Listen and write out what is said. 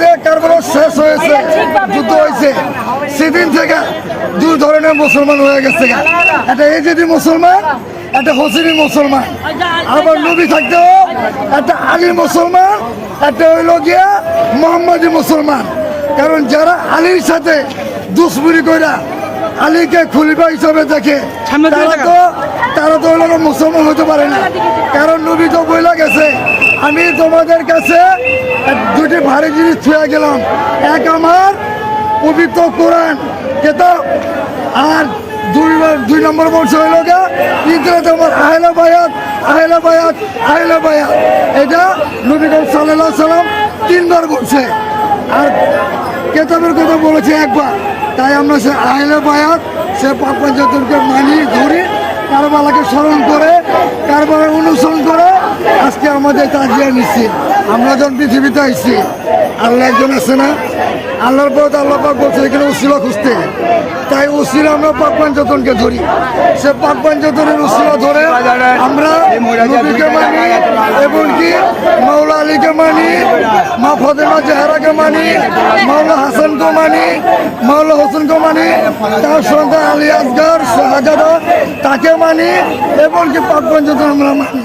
যে কারবালা শেষ হয়েছে, যুদ্ধ হয়েছে, সেদিন থেকে দুই ধরনের মুসলমান হয়ে গেছে। একটা এজিদি মুসলমান, একটা হোসেনি মুসলমান। আবার নবী থাকতেও একটা আলী মুসলমান, একটা হইল গিয়া মোহাম্মদী মুসলমান। কারণ যারা আলীর সাথে দুশ্মনী কইরা আলীকে খলিফা হিসাবে দেখে তারা তো হইল মুসলমান হতে পারে না। কারণ নবী তো বইলা গেছে, আমি তোমাদের কাছে দুটি ভারী জিনিস ছুঁয়ে গেলাম, এক আমার পবিত্র কোরআন কেতাব, আর দুই নম্বর বলছে হইল গা ইন্দ্রাতে আমার আহলা বায়াত আহলা বায়াত আহলা বায়াত। এটা নবী সাল্লাল্লাহু আলাইহি সাল্লাম 3 বার বলছে, আর কেতাবের কথা বলেছে একবার। তাই আমরা সে আহলা বায়াত, সে পাক পঞ্চায়েতকে মানি ধরি, কারবালাকে স্মরণ করে, কারবালার অনুসরণ করে আজকে আমাদের তাজিয়া নিচ্ছি। আমরা যখন পৃথিবীতে আসছি, আল্লাহ একজন আছে না, আল্লাহর পথ আল্লাহ পাক বলছে এখানে উসিলা খুঁজতে। তাই উসিলা আমরা পাক পঞ্চায়েতকে ধরি, সে পাক পঞ্চায়েতের উসিলা ধরে আমরা নবীকে মানি, এমনকি মাওলা আলীকে মানি, মা ফাতেমা জাহরাকে মানি, মাওলা হাসানকে মানি, মাওলা হোসেনকে মানি, তার সন্তান আলী আসগর শাহজাদা তাকে মানি, এমনকি পাক পঞ্চায়েত আমরা মানি।